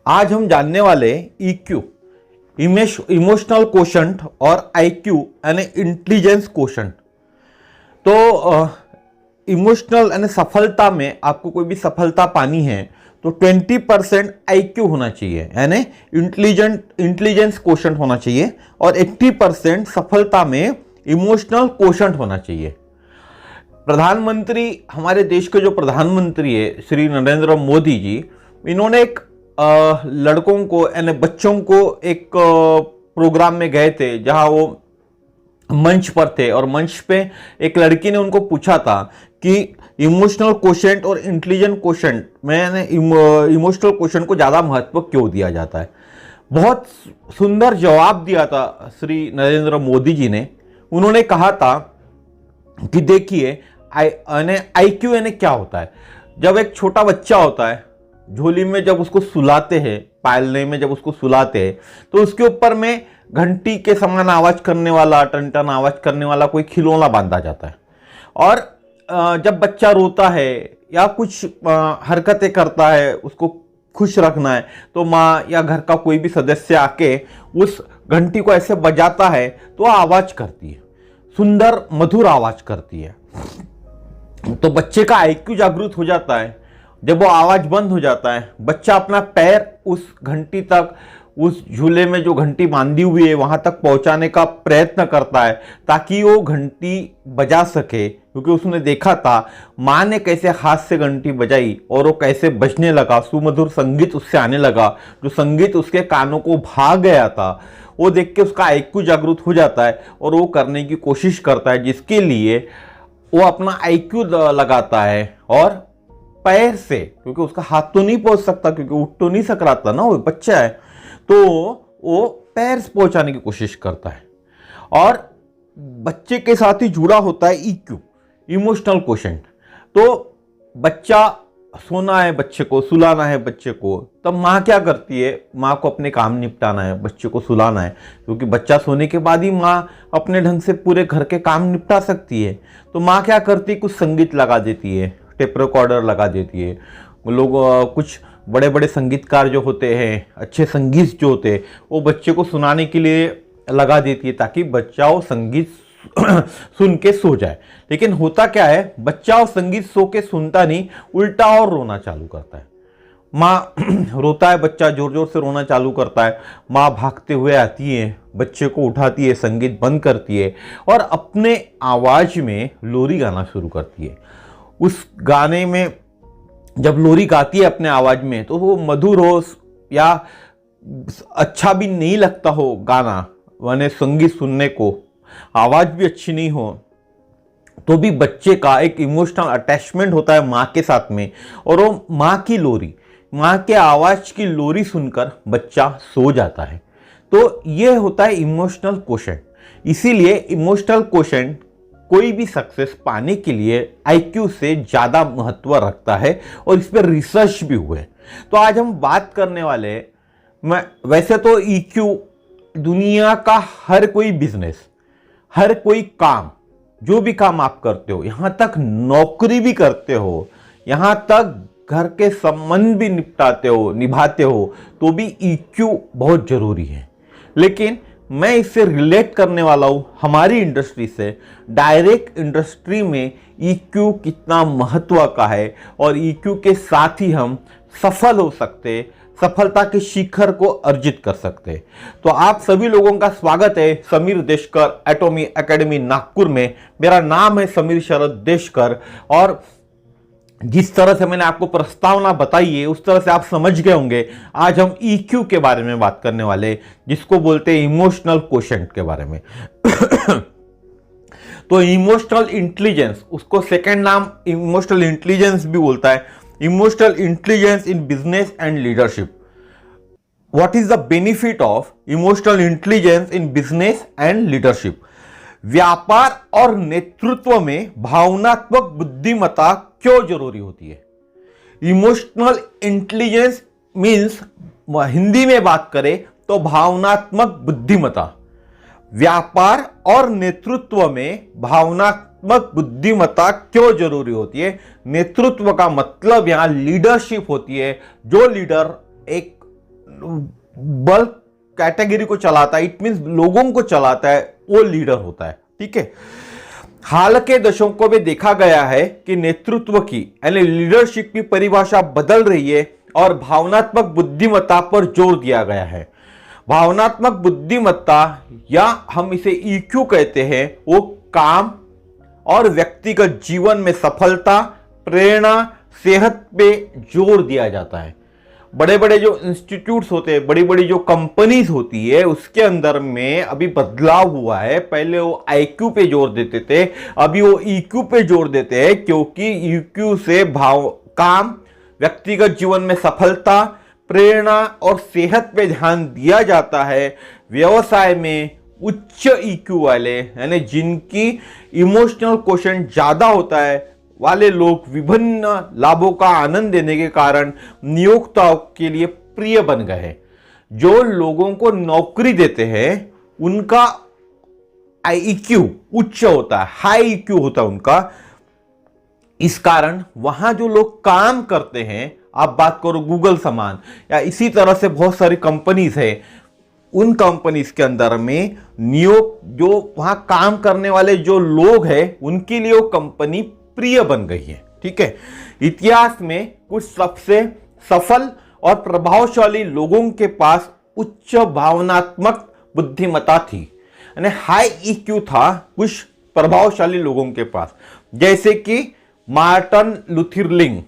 आज हम जानने वाले EQ इमोशनल कोशंट और IQ यानी इंटेलिजेंस कोशंट। तो इमोशनल यानी सफलता में आपको कोई भी सफलता पानी है तो 20% IQ होना चाहिए यानी इंटेलिजेंस कोशंट होना चाहिए और 80% सफलता में इमोशनल कोशंट होना चाहिए। प्रधानमंत्री, हमारे देश के जो प्रधानमंत्री है श्री नरेंद्र मोदी जी, इन्होंने एक लड़कों को यानी बच्चों को एक प्रोग्राम में गए थे जहां वो मंच पर थे और मंच पे एक लड़की ने उनको पूछा था कि इमोशनल कोशेंट और इंटेलिजेंट कोशेंट में इमोशनल कोशेंट को ज़्यादा महत्व क्यों दिया जाता है। बहुत सुंदर जवाब दिया था श्री नरेंद्र मोदी जी ने। उन्होंने कहा था कि देखिए IQ यानी क्या होता है। जब एक छोटा बच्चा होता है, झोली में जब उसको सुलाते हैं, पालने में जब उसको सुलाते हैं तो उसके ऊपर में घंटी के समान आवाज करने वाला, टन टन आवाज करने वाला कोई खिलौना बांधा जाता है। और जब बच्चा रोता है या कुछ हरकतें करता है, उसको खुश रखना है, तो माँ या घर का कोई भी सदस्य आके उस घंटी को ऐसे बजाता है तो आवाज करती है, सुंदर मधुर आवाज करती है। तो बच्चे का IQ जागृत हो जाता है। जब वो आवाज बंद हो जाता है, बच्चा अपना पैर उस घंटी तक, उस झूले में जो घंटी बांधी हुई है वहां तक पहुंचाने का प्रयत्न करता है ताकि वो घंटी बजा सके, क्योंकि उसने देखा था माँ ने कैसे हाथ से घंटी बजाई और वो कैसे बजने लगा, सुमधुर संगीत उससे आने लगा, जो संगीत उसके कानों को भा गया था। वो देख के उसका IQ जागृत हो जाता है और वो करने की कोशिश करता है, जिसके लिए वो अपना IQ लगाता है और पैर से, क्योंकि उसका हाथ तो नहीं पहुंच सकता, क्योंकि उठ तो नहीं सक रहा था ना, वो बच्चा है, तो वो पैर से पहुंचाने की कोशिश करता है। और बच्चे के साथ ही जुड़ा होता है EQ इमोशनल कोशेंट। तो बच्चा सोना है, बच्चे को सुलाना है, बच्चे को तब माँ क्या करती है, माँ को अपने काम निपटाना है, बच्चे को सुलाना है, क्योंकि बच्चा सोने के बाद ही माँ अपने ढंग से पूरे घर के काम निपटा सकती है। तो माँ क्या करती है, कुछ संगीत लगा देती है, टेप रिकॉर्डर लगा देती है। लोग कुछ बड़े बड़े संगीतकार जो होते हैं, अच्छे संगीत जो होते हैं, वो बच्चे को सुनाने के लिए लगा देती है ताकि बच्चा वो संगीत सुन के सो जाए। लेकिन होता क्या है, बच्चा वो संगीत सो के सुनता नहीं, उल्टा और रोना चालू करता है। माँ रोता है, बच्चा जोर जोर से रोना चालू करता है, माँ भागते हुए आती है, बच्चे को उठाती है, संगीत बंद करती है और अपने आवाज में लोरी गाना शुरू करती है। उस गाने में जब लोरी गाती है अपने आवाज में, तो वो मधुर हो या अच्छा भी नहीं लगता हो गाना, वरना संगीत सुनने को आवाज भी अच्छी नहीं हो, तो भी बच्चे का एक इमोशनल अटैचमेंट होता है माँ के साथ में, और वो माँ की लोरी, माँ के आवाज की लोरी सुनकर बच्चा सो जाता है। तो ये होता है इमोशनल कोशेंट। इसीलिए इमोशनल कोशेंट कोई भी सक्सेस पाने के लिए IQ से ज्यादा महत्व रखता है और इस पर रिसर्च भी हुए। तो आज हम बात करने वाले, वैसे तो EQ दुनिया का हर कोई बिजनेस, हर कोई काम, जो भी काम आप करते हो, यहां तक नौकरी भी करते हो, यहां तक घर के संबंध भी निभाते हो, तो भी EQ बहुत जरूरी है। लेकिन मैं इससे रिलेट करने वाला हूं हमारी इंडस्ट्री से। डायरेक्ट इंडस्ट्री में EQ कितना महत्व का है और EQ के साथ ही हम सफल हो सकते, सफलता के शिखर को अर्जित कर सकते। तो आप सभी लोगों का स्वागत है समीर देशकर एटॉमी एकेडमी नागपुर में। मेरा नाम है समीर शरद देशकर और जिस तरह से मैंने आपको प्रस्तावना बताई है उस तरह से आप समझ गए होंगे आज हम EQ के बारे में बात करने वाले, जिसको बोलते हैं इमोशनल कोशेंट के बारे में। तो इमोशनल इंटेलिजेंस, उसको सेकंड नाम इमोशनल इंटेलिजेंस भी बोलता है, emotional intelligence in business and leadership. What is the benefit of emotional intelligence in business and leadership? व्यापार और नेतृत्व में भावनात्मक बुद्धिमत्ता क्यों जरूरी होती है? इमोशनल इंटेलिजेंस मीन्स, हिंदी में बात करें तो भावनात्मक बुद्धिमत्ता। व्यापार और नेतृत्व में भावनात्मक बुद्धिमत्ता क्यों जरूरी होती है? नेतृत्व का मतलब यहां लीडरशिप होती है। जो लीडर एक बल्क कैटेगरी को चलाता है, इट मींस लोगों को चलाता है, वो लीडर होता है। ठीक है, हाल के दशकों में देखा गया है कि नेतृत्व की यानी लीडरशिप की परिभाषा बदल रही है और भावनात्मक बुद्धिमत्ता पर जोर दिया गया है। भावनात्मक बुद्धिमत्ता या हम इसे ईक्यू कहते हैं, वो काम और व्यक्तिगत जीवन में सफलता, प्रेरणा, सेहत पे जोर दिया जाता है। बड़े बड़े जो इंस्टीट्यूट्स होते हैं, बड़ी बड़ी जो कंपनीज होती है, उसके अंदर में अभी बदलाव हुआ है। पहले वो आईक्यू पे जोर देते थे, अभी वो ईक्यू पे जोर देते हैं, क्योंकि ईक्यू से काम, व्यक्तिगत जीवन में सफलता, प्रेरणा और सेहत पे ध्यान दिया जाता है। व्यवसाय में उच्च ईक्यू वाले यानी जिनकी इमोशनल क्वोशंट ज्यादा होता है वाले लोग विभिन्न लाभों का आनंद देने के कारण नियोक्ताओं के लिए प्रिय बन गए हैं। जो लोगों को नौकरी देते हैं उनका IEQ उच्च होता है, हाई IQ होता है उनका। इस कारण वहां जो लोग काम करते हैं, आप बात करो गूगल समान या इसी तरह से बहुत सारी कंपनीज है, उन कंपनीज के अंदर में जो वहां काम करने वाले जो लोग हैं उनके लिए वो कंपनी प्रिय बन गई है। ठीक है, इतिहास में कुछ सबसे सफल और प्रभावशाली लोगों के पास उच्च भावनात्मक बुद्धिमत्ता थी, यानी हाई IQ था कुछ प्रभावशाली लोगों के पास, जैसे कि मार्टिन लूथर किंग,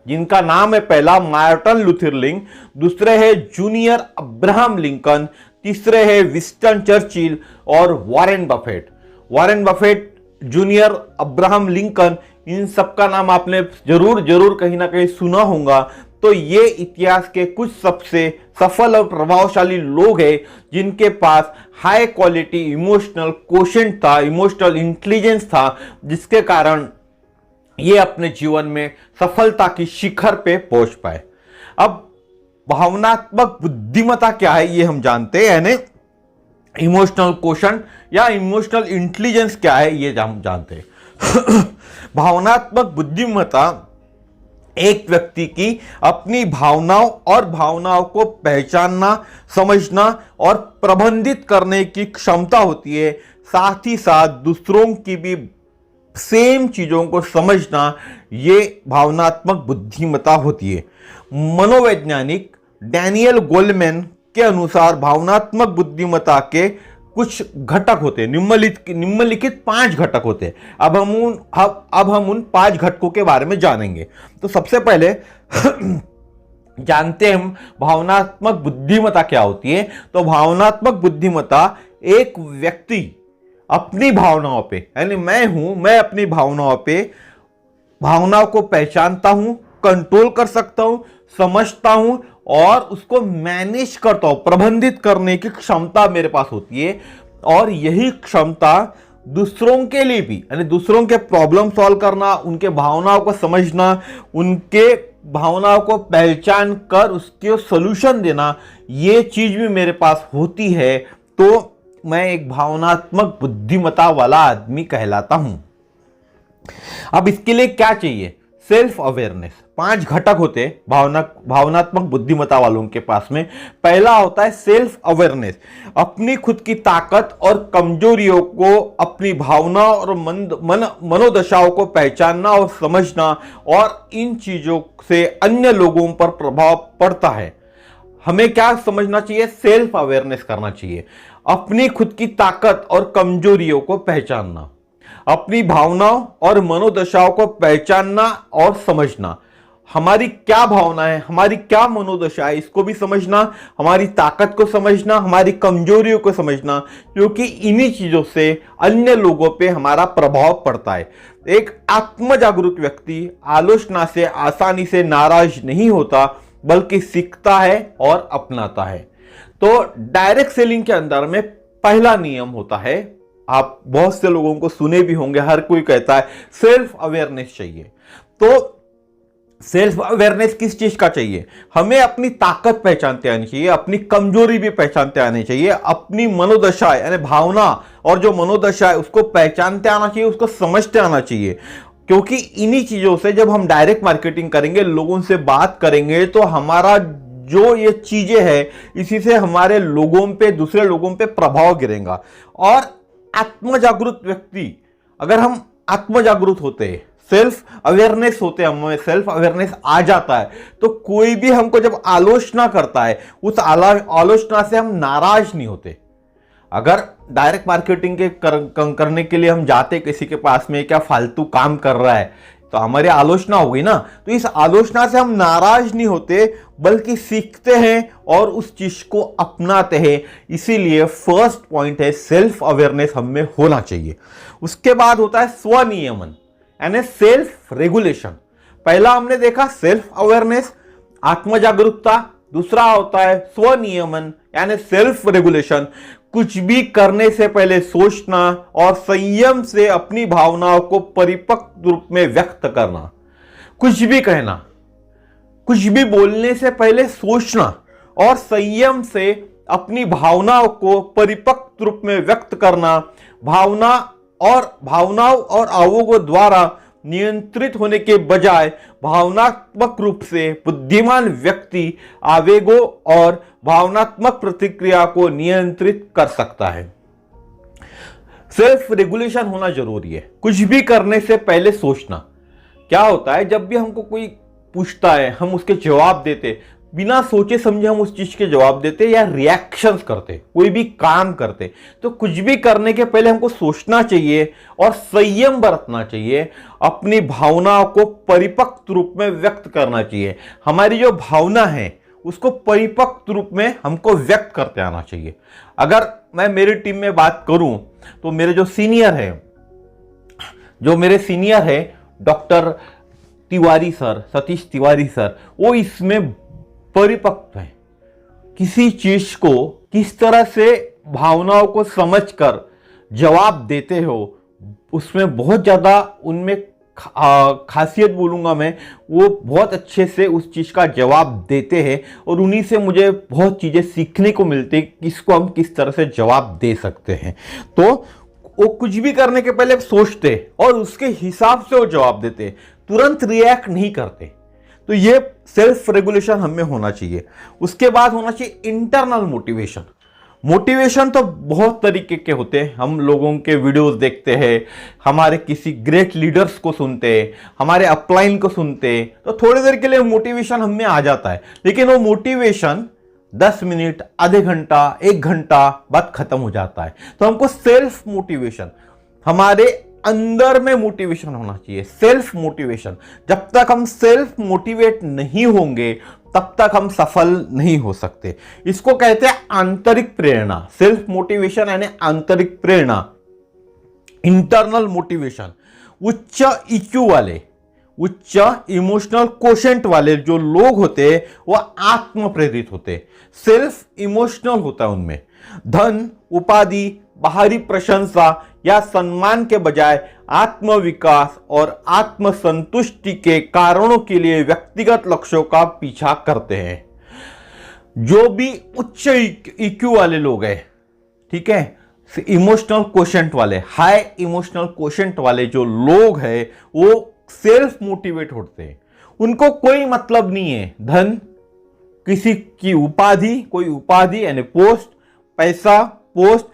जिनका नाम है पहला मार्टिन लूथर किंग, दूसरे है जूनियर अब्राहम लिंकन, तीसरे है विंस्टन चर्चिल और Warren Buffett. Warren Buffett, junior Abraham Lincoln, इन सबका नाम आपने जरूर कहीं ना कहीं सुना होगा। तो ये इतिहास के कुछ सबसे सफल और प्रभावशाली लोग हैं जिनके पास हाई क्वालिटी इमोशनल क्वोशंट था, इमोशनल इंटेलिजेंस था, जिसके कारण ये अपने जीवन में सफलता की शिखर पे पहुंच पाए। अब भावनात्मक बुद्धिमत्ता क्या है ये हम जानते हैं, यानी इमोशनल क्वोशंट या इमोशनल इंटेलिजेंस क्या है ये हम जानते हैं। भावनात्मक बुद्धिमत्ता एक व्यक्ति की अपनी भावनाओं और भावनाओं को पहचानना, समझना और प्रबंधित करने की क्षमता होती है। साथ ही साथ दूसरों की भी सेम चीजों को समझना, ये भावनात्मक बुद्धिमत्ता होती है। मनोवैज्ञानिक डैनियल गोलमैन के अनुसार भावनात्मक बुद्धिमत्ता के कुछ घटक होते हैं, निम्नलिखित 5 घटक होते हैं। अब हम उन 5 घटकों के बारे में जानेंगे। तो सबसे पहले जानते हैं हम भावनात्मक बुद्धिमत्ता क्या होती है। तो भावनात्मक बुद्धिमत्ता एक व्यक्ति अपनी भावनाओं पे, यानी मैं अपनी भावनाओं को पहचानता हूं, कंट्रोल कर सकता हूं, समझता हूं और उसको मैनेज करता हूं, प्रबंधित करने की क्षमता मेरे पास होती है। और यही क्षमता दूसरों के लिए भी, यानी दूसरों के प्रॉब्लम सॉल्व करना, उनके भावनाओं को समझना, उनके भावनाओं को पहचान कर उसके सॉल्यूशन देना, ये चीज भी मेरे पास होती है। तो मैं एक भावनात्मक बुद्धिमत्ता वाला आदमी कहलाता हूं। अब इसके लिए क्या चाहिए? Self awareness. 5 घटक होते भावनात्मक बुद्धिमत्ता वालों के पास में। पहला होता है सेल्फ अवेयरनेस, अपनी खुद की ताकत और कमजोरियों को, अपनी भावनाओं और मनोदशाओं को पहचानना और समझना, और इन चीजों से अन्य लोगों पर प्रभाव पड़ता है। हमें क्या समझना चाहिए? सेल्फ अवेयरनेस करना चाहिए, अपनी खुद की ताकत और कमजोरियों को पहचानना, अपनी भावनाओं और मनोदशाओं को पहचानना और समझना। हमारी क्या भावना है, हमारी क्या मनोदशा है, इसको भी समझना, हमारी ताकत को समझना, हमारी कमजोरियों को समझना, क्योंकि इन्हीं चीजों से अन्य लोगों पे हमारा प्रभाव पड़ता है। एक आत्म जागरूक व्यक्ति आलोचना से आसानी से नाराज नहीं होता, बल्कि सीखता है और अपनाता है। तो डायरेक्ट सेलिंग के अंदर में पहला नियम होता है, आप बहुत से लोगों को सुने भी होंगे, हर कोई कहता है सेल्फ अवेयरनेस चाहिए। तो सेल्फ अवेयरनेस किस चीज का चाहिए? हमें अपनी ताकत पहचानते आनी चाहिए, अपनी कमजोरी भी पहचानते आनी चाहिए, अपनी मनोदशा यानी भावना और जो मनोदशा है उसको पहचानते आना चाहिए, उसको समझते आना चाहिए। क्योंकि इन्हीं चीजों से जब हम डायरेक्ट मार्केटिंग करेंगे, लोगों से बात करेंगे, तो हमारा जो ये चीजें हैं इसी से हमारे लोगों पे, दूसरे लोगों पे प्रभाव गिरेगा। और आत्मजागृत व्यक्ति, अगर हम आत्मजागृत होते हैं, सेल्फ अवेयरनेस होते हैं, हमें सेल्फ अवेयरनेस आ जाता है, तो कोई भी हमको जब आलोचना करता है उस आलोचना से हम नाराज नहीं होते। अगर डायरेक्ट मार्केटिंग के करने के लिए हम जाते किसी के पास में, क्या फालतू काम कर रहा है, तो हमारी आलोचना होगी ना, तो इस आलोचना से हम नाराज नहीं होते बल्कि सीखते हैं और उस चीज को अपनाते हैं। इसीलिए फर्स्ट पॉइंट है सेल्फ अवेयरनेस हम में होना चाहिए। उसके बाद होता है स्वनियमन यानी सेल्फ रेगुलेशन। पहला हमने देखा सेल्फ अवेयरनेस, आत्मजागरूकता, दूसरा होता है स्वनियमन यानी सेल्फ रेगुलेशन। कुछ भी करने से पहले सोचना और संयम से अपनी भावनाओं को परिपक्व रूप में व्यक्त करना। कुछ भी कहना, कुछ भी बोलने से पहले सोचना और संयम से अपनी भावनाओं को परिपक्व रूप में व्यक्त करना। भावनाओं और आवेगों द्वारा नियंत्रित होने के बजाय भावनात्मक रूप से बुद्धिमान व्यक्ति आवेगों और भावनात्मक प्रतिक्रिया को नियंत्रित कर सकता है। सेल्फ रेगुलेशन होना जरूरी है। कुछ भी करने से पहले सोचना। क्या होता है, जब भी हमको कोई पूछता है हम उसके जवाब देते, बिना सोचे समझे हम उस चीज के जवाब देते या रिएक्शंस करते, कोई भी काम करते, तो कुछ भी करने के पहले हमको सोचना चाहिए और संयम बरतना चाहिए। अपनी भावनाओं को परिपक्व रूप में व्यक्त करना चाहिए। हमारी जो भावना है उसको परिपक्व रूप में हमको व्यक्त करते आना चाहिए। अगर मैं मेरी टीम में बात करूं तो मेरे जो मेरे सीनियर है doctor Tiwari sir, Satish Tiwari sir, वो इसमें परिपक्व है। किसी चीज को किस तरह से भावनाओं को समझकर जवाब देते हो, उसमें बहुत ज्यादा उनमें खासियत बोलूंगा मैं, वो बहुत अच्छे से उस चीज का जवाब देते हैं और उन्हीं से मुझे बहुत चीजें सीखने को मिलती है कि इसको हम किस तरह से जवाब दे सकते हैं। तो वो कुछ भी करने के पहले सोचते और उसके हिसाब से वो जवाब देते, तुरंत रिएक्ट नहीं करते। तो ये सेल्फ रेगुलेशन हमें होना चाहिए। उसके बाद होना चाहिए इंटरनल मोटिवेशन। मोटिवेशन तो बहुत तरीके के होते हैं। हम लोगों के वीडियोस देखते हैं, हमारे किसी ग्रेट लीडर्स को सुनते हैं, हमारे अपलाइन को सुनते हैं, तो थोड़ी देर के लिए मोटिवेशन हमें आ जाता है। लेकिन वो मोटिवेशन 10 मिनट, आधे घंटा, 1 घंटा बाद खत्म हो जाता है। तो हमको सेल्फ मोटिवेशन, हमारे अंदर में मोटिवेशन होना चाहिए, सेल्फ मोटिवेशन। जब तक हम सेल्फ मोटिवेट नहीं होंगे तब तक हम सफल नहीं हो सकते। इसको कहते हैं आंतरिक प्रेरणा। सेल्फ मोटिवेशन यानी आंतरिक प्रेरणा, इंटरनल मोटिवेशन। उच्च ईक्यू वाले, उच्च इमोशनल कोशेंट वाले जो लोग होते हैं वो आत्म प्रेरित होते, सेल्फ इमोशनल होता है उनमें। धन, उपाधि, बाहरी प्रशंसा या सम्मान के बजाय आत्मविकास और आत्मसंतुष्टि के कारणों के लिए व्यक्तिगत लक्ष्यों का पीछा करते हैं। जो भी उच्च ईक्यू वाले लोग हैं, ठीक है, इमोशनल कोशेंट वाले, हाई इमोशनल कोशेंट वाले जो लोग हैं वो सेल्फ मोटिवेट होते हैं। उनको कोई मतलब नहीं है धन, किसी की उपाधि, कोई उपाधि यानी पोस्ट, पैसा, पोस्ट,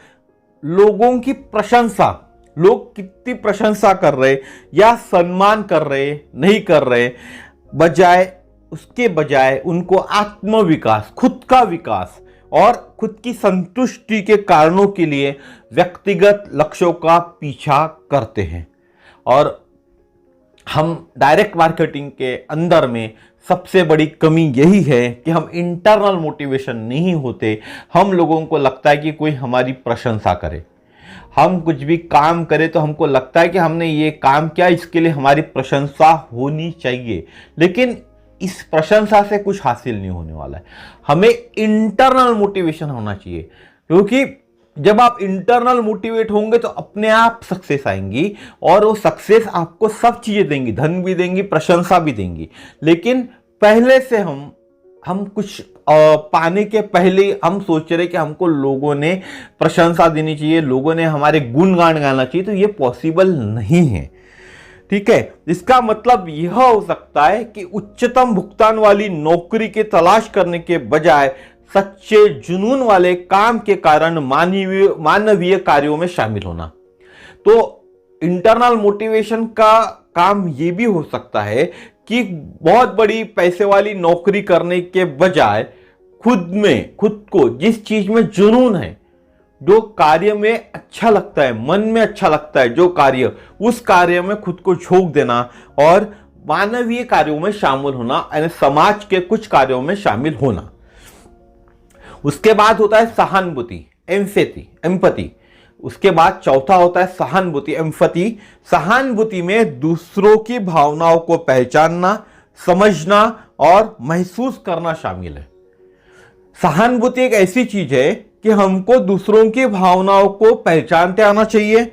लोगों की प्रशंसा, लोग कितनी प्रशंसा कर रहे या सम्मान कर रहे नहीं कर रहे, उसके बजाय उनको आत्मविकास, खुद का विकास और खुद की संतुष्टि के कारणों के लिए व्यक्तिगत लक्ष्यों का पीछा करते हैं। और हम डायरेक्ट मार्केटिंग के अंदर में सबसे बड़ी कमी यही है कि हम इंटरनल मोटिवेशन नहीं होते। हम लोगों को लगता है कि कोई हमारी प्रशंसा करे, हम कुछ भी काम करें तो हमको लगता है कि हमने ये काम किया, इसके लिए हमारी प्रशंसा होनी चाहिए। लेकिन इस प्रशंसा से कुछ हासिल नहीं होने वाला है। हमें इंटरनल मोटिवेशन होना चाहिए, क्योंकि जब आप इंटरनल मोटिवेट होंगे तो अपने आप सक्सेस आएंगी और वो सक्सेस आपको सब चीजें देंगी, धन भी देंगी, प्रशंसा भी देंगी। लेकिन पहले से हम कुछ पाने के पहले हम सोच रहे कि हमको लोगों ने प्रशंसा देनी चाहिए, लोगों ने हमारे गुणगान गाना चाहिए, तो ये पॉसिबल नहीं है। ठीक है। इसका मतलब यह हो सकता है कि उच्चतम भुगतान वाली नौकरी की तलाश करने के बजाय सच्चे जुनून वाले काम के कारण मानवीय कार्यों में शामिल होना। तो इंटरनल मोटिवेशन का काम यह भी हो सकता है कि बहुत बड़ी पैसे वाली नौकरी करने के बजाय खुद को जिस चीज में जुनून है, जो कार्य में अच्छा लगता है, मन में अच्छा लगता है जो कार्य, उस कार्य में खुद को झोंक देना और मानवीय कार्यों में शामिल होना, यानी समाज के कुछ कार्यों में शामिल होना। उसके बाद होता है सहानुभूति, एम्पैथी। उसके बाद चौथा होता है सहानुभूति, एम्पैथी। सहानुभूति में दूसरों की भावनाओं को पहचानना, समझना और महसूस करना शामिल है। सहानुभूति एक ऐसी चीज है कि हमको दूसरों की भावनाओं को पहचानते आना चाहिए,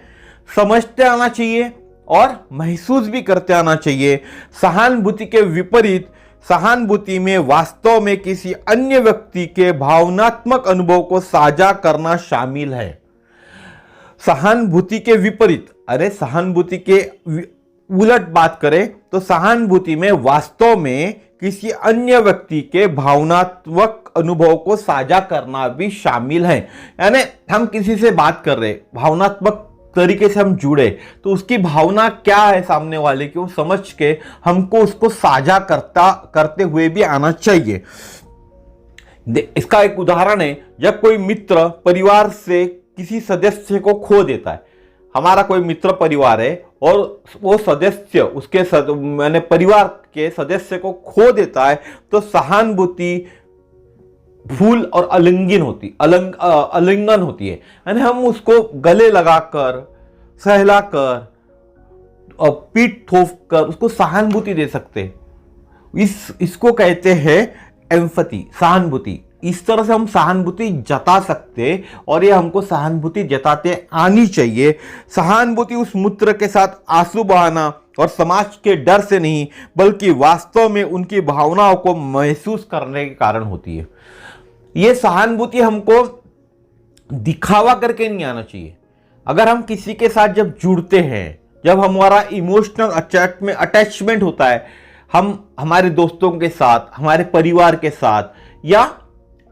समझते आना चाहिए और महसूस भी करते आना चाहिए। सहानुभूति के विपरीत सहानुभूति में वास्तव में किसी अन्य व्यक्ति के भावनात्मक अनुभव को साझा करना शामिल है। सहानुभूति के विपरीत, अरे सहानुभूति के उलट बात करें तो सहानुभूति में वास्तव में किसी अन्य व्यक्ति के भावनात्मक अनुभव को साझा करना भी शामिल है। यानी हम किसी से बात कर रहे, भावनात्मक तरीके से हम जुड़े, तो उसकी भावना क्या है सामने वाले की, वो समझ के हमको उसको साझा करते हुए भी आना चाहिए। इसका एक उदाहरण है, जब कोई मित्र परिवार से किसी सदस्य को खो देता है। हमारा कोई मित्र परिवार है और वो सदस्य उसके मैंने परिवार के सदस्य को खो देता है, तो सहानुभूति फूल और आलिंगन होती है। यानी हम उसको गले लगाकर, सहलाकर और पीठ थोप कर उसको सहानुभूति दे सकते हैं। इसको कहते हैं एम्पैथी, सहानुभूति। इस तरह से हम सहानुभूति जता सकते और ये हमको सहानुभूति जताते आनी चाहिए। सहानुभूति उस मित्र के साथ आंसू बहाना और समाज के डर से नहीं, बल्कि वास्तव में उनकी भावनाओं को महसूस करने के कारण होती है। ये सहानुभूति हमको दिखावा करके नहीं आना चाहिए। अगर हम किसी के साथ जब जुड़ते हैं, जब हमारा इमोशनल अटैचमेंट होता है, हम हमारे दोस्तों के साथ, हमारे परिवार के साथ, या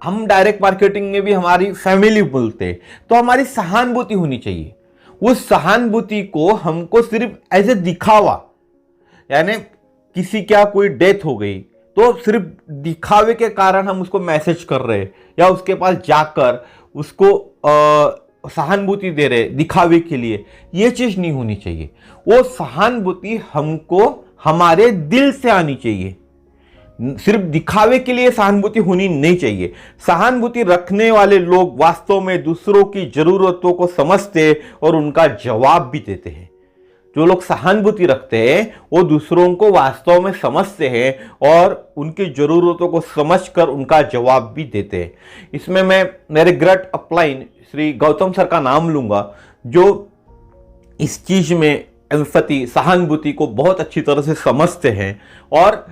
हम डायरेक्ट मार्केटिंग में भी हमारी फैमिली बोलते, तो हमारी सहानुभूति होनी चाहिए। उस सहानुभूति को हमको सिर्फ एज ए दिखावा, यानी किसी क्या कोई डेथ हो गई तो सिर्फ दिखावे के कारण हम उसको मैसेज कर रहे या उसके पास जाकर उसको सहानुभूति दे रहे दिखावे के लिए, ये चीज नहीं होनी चाहिए। वो सहानुभूति हमको हमारे दिल से आनी चाहिए, सिर्फ दिखावे के लिए सहानुभूति होनी नहीं चाहिए। सहानुभूति रखने वाले लोग वास्तव में दूसरों की जरूरतों को समझते और उनका जवाब भी देते हैं। जो लोग सहानुभूति रखते हैं वो दूसरों को वास्तव में समझते हैं और उनकी जरूरतों को समझकर उनका जवाब भी देते हैं। इसमें मैं मेरे great upline Shri Gautam sir का नाम लूंगा, जो इस चीज में एम्पैथी, सहानुभूति को बहुत अच्छी तरह से समझते हैं और